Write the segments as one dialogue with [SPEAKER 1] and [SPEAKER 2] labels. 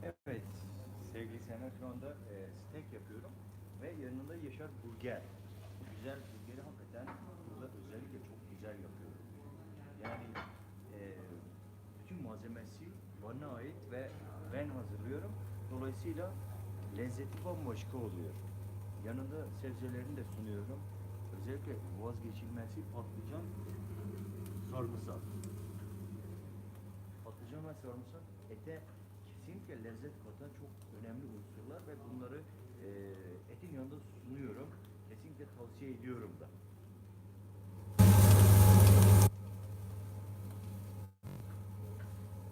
[SPEAKER 1] Evet, sevgili Sena şu anda steak yapıyorum ve yanında Yaşar Burger. Bu güzel burgeri hakikaten burada özellikle çok güzel yapıyorum. Yani e, bütün malzemesi bana ait ve ben hazırlıyorum. Dolayısıyla lezzeti bambaşka oluyor. Yanında sebzelerini de sunuyorum. Özellikle vazgeçilmezi patlıcan sarımsak. Patlıcan ve sarımsak ete kesinlikle lezzet katan çok önemli unsurlar ve bunları etin yanında sunuyorum. Kesinlikle tavsiye ediyorum da.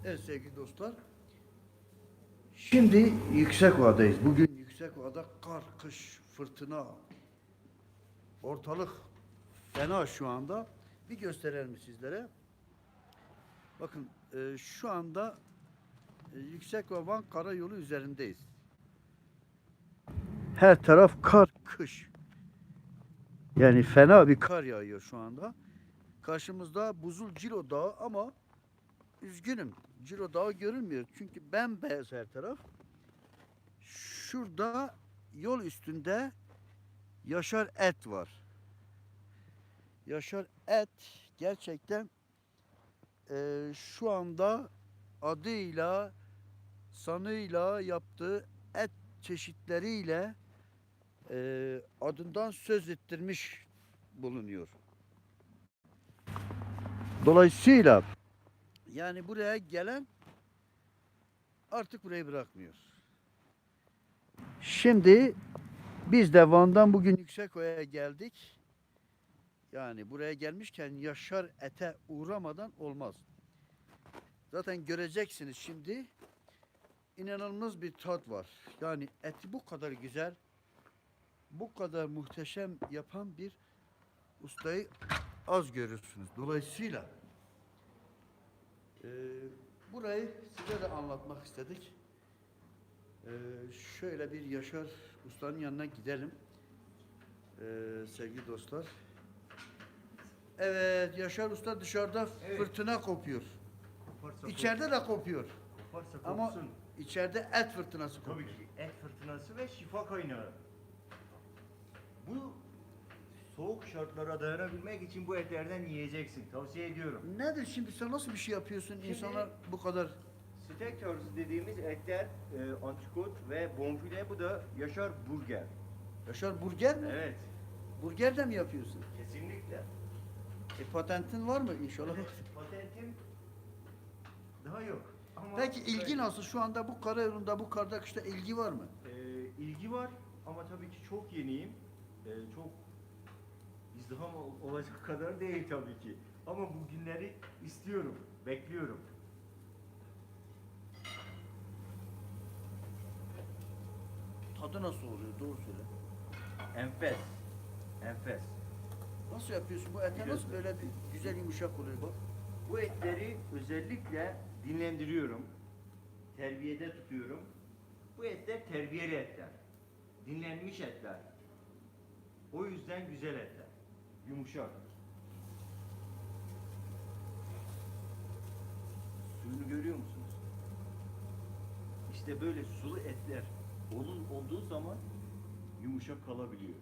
[SPEAKER 2] Evet sevgili dostlar. Şimdi Yüksekova'dayız. Bugün Yüksekova'da kar, kış, fırtına, ortalık fena şu anda. Bir gösterelim sizlere. Bakın şu anda Yüksekova Van Karayolu üzerindeyiz. Her taraf kar, kış. Yani fena bir kar yağıyor şu anda. Karşımızda Buzul Cilo Dağı ama üzgünüm. Cilo Dağı görünmüyor. Çünkü bembeyaz her taraf. Şurada yol üstünde Yaşar Et var. Yaşar Et gerçekten şu anda adıyla, sanıyla yaptığı et çeşitleriyle adından söz ettirmiş bulunuyor. Dolayısıyla yani buraya gelen artık burayı bırakmıyor. Şimdi biz de Van'dan bugün Yüksekova'ya geldik. Yani buraya gelmişken Yaşar Et'e uğramadan olmaz. Zaten göreceksiniz şimdi inanılmaz bir tat var. Yani eti bu kadar güzel, bu kadar muhteşem yapan bir ustayı az görürsünüz. Dolayısıyla e, burayı size de anlatmak istedik. E, Şöyle bir Yaşar Usta'nın yanına gidelim. Sevgili dostlar. Evet, Yaşar Usta dışarıda
[SPEAKER 1] Evet.
[SPEAKER 2] fırtına kopuyor.
[SPEAKER 1] Koparsa
[SPEAKER 2] İçeride de kopuyor.
[SPEAKER 1] koparsa
[SPEAKER 2] Ama
[SPEAKER 1] kopsun.
[SPEAKER 2] içeride et fırtınası
[SPEAKER 1] Tabii
[SPEAKER 2] kopuyor.
[SPEAKER 1] ki et fırtınası ve şifa kaynağı. Bu soğuk şartlara dayanabilmek için bu etlerden yiyeceksin. Tavsiye ediyorum.
[SPEAKER 2] Nedir şimdi sen nasıl bir şey yapıyorsun?
[SPEAKER 1] Şimdi
[SPEAKER 2] İnsanlar bu kadar
[SPEAKER 1] steak tarzı dediğimiz etler antrikot ve bonfile, bu da Yaşar Burger.
[SPEAKER 2] Yaşar burger mi?
[SPEAKER 1] Evet,
[SPEAKER 2] Burger de mi yapıyorsun?
[SPEAKER 1] kesinlikle.
[SPEAKER 2] Patentin var mı inşallah?
[SPEAKER 1] Patentim daha yok. Ama
[SPEAKER 2] Peki ilgi nasıl? Şu anda bu karayolunda, bu karda kışta ilgi var mı?
[SPEAKER 1] ilgi var ama tabii ki çok yeniyim. Çok izdiham olacak kadar değil tabii ki. Ama bu günleri istiyorum, bekliyorum.
[SPEAKER 2] Tadı nasıl oluyor? Doğru söyle.
[SPEAKER 1] Enfes, enfes.
[SPEAKER 2] Nasıl yapıyorsun? Bu ete nasıl böyle bir güzel yumuşak oluyor bak.
[SPEAKER 1] Bu etleri özellikle dinlendiriyorum. Terbiyede tutuyorum. Bu etler terbiyeli etler. Dinlenmiş etler. O yüzden güzel etler. Yumuşak. Suyunu görüyor musunuz? İşte böyle sulu etler olduğu zaman yumuşak kalabiliyor.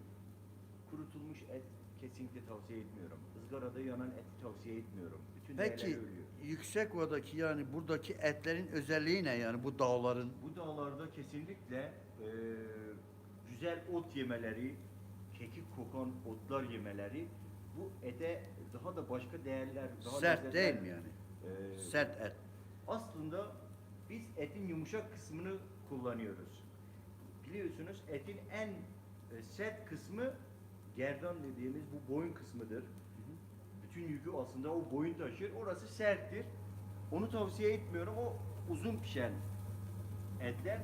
[SPEAKER 1] Kurutulmuş et kesinlikle tavsiye etmiyorum. Izgarada yanan eti tavsiye etmiyorum. Bütün değerleri
[SPEAKER 2] Peki
[SPEAKER 1] ölüyor.
[SPEAKER 2] Yüksekova'daki yani buradaki etlerin özelliği ne yani bu dağların?
[SPEAKER 1] Bu dağlarda kesinlikle güzel ot yemeleri, kekik kokan otlar yemeleri bu ete daha da başka değerler, daha
[SPEAKER 2] Sert
[SPEAKER 1] lezzetler.
[SPEAKER 2] değil mi yani? Sert et.
[SPEAKER 1] Aslında biz etin yumuşak kısmını kullanıyoruz. Biliyorsunuz etin en sert kısmı gerdan dediğimiz bu boyun kısmıdır. Bütün yükü aslında o boyun taşır. Orası serttir. Onu tavsiye etmiyorum. O uzun pişen etler.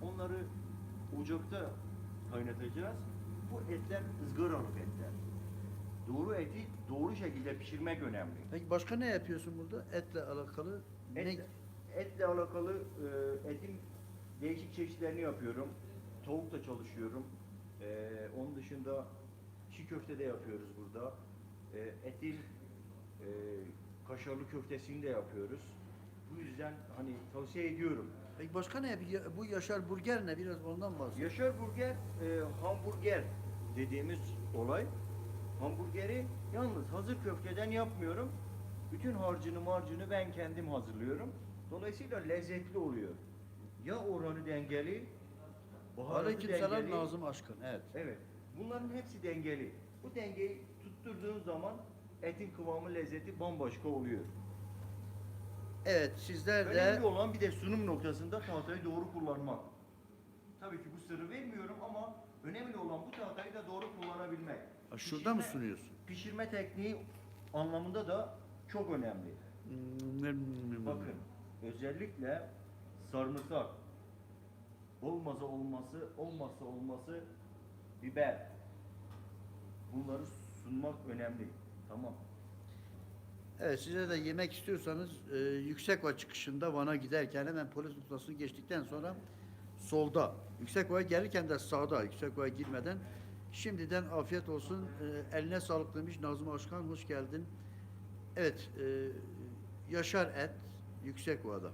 [SPEAKER 1] Onları ocakta kaynatacağız. Bu etler ızgaralık etler. Doğru eti doğru şekilde pişirmek önemli.
[SPEAKER 2] Peki başka ne yapıyorsun burada? Etle alakalı ne?
[SPEAKER 1] Etle alakalı etin değişik çeşitlerini yapıyorum. Tavukla çalışıyorum. Onun dışında çiğ köfte de yapıyoruz burada. Etin kaşarlı köftesini de yapıyoruz. Bu yüzden hani tavsiye ediyorum.
[SPEAKER 2] Peki başka ne? Bu Yaşar Burger ne? Biraz ondan bahset.
[SPEAKER 1] Yaşar Burger, hamburger dediğimiz olay. Hamburgeri yalnız hazır köfteden yapmıyorum. Bütün harcını marcını ben kendim hazırlıyorum. Dolayısıyla lezzetli oluyor. Ya oranı dengeli, baharatı
[SPEAKER 2] Aleykümselam
[SPEAKER 1] dengeli.
[SPEAKER 2] Nazım Aşkın. Evet.
[SPEAKER 1] Evet. Bunların hepsi dengeli. Bu dengeyi tutturduğun zaman etin kıvamı, lezzeti bambaşka oluyor.
[SPEAKER 2] Evet, sizler de
[SPEAKER 1] Önemli olan bir de sunum noktasında tahtayı doğru kullanmak. Tabii ki bu sırrı vermiyorum ama önemli olan bu tahtayı da doğru kullanabilmek.
[SPEAKER 2] Ha, şurada mı
[SPEAKER 1] Pişirme-
[SPEAKER 2] sunuyorsun?
[SPEAKER 1] Pişirme tekniği anlamında da çok önemli. Bakın, özellikle sarımsak, olmazsa olması biber. Bunları sunmak önemli. Tamam.
[SPEAKER 2] Evet, size de yemek istiyorsanız Yüksekova çıkışında Van'a giderken hemen polis noktasını geçtikten sonra solda. Yüksekova'ya gelirken de sağda. Yüksekova'ya girmeden. Şimdiden afiyet olsun. Eline sağlık demiş Nazım Aşkan. Hoş geldin. Evet, Yaşar Et Yüksekova'da.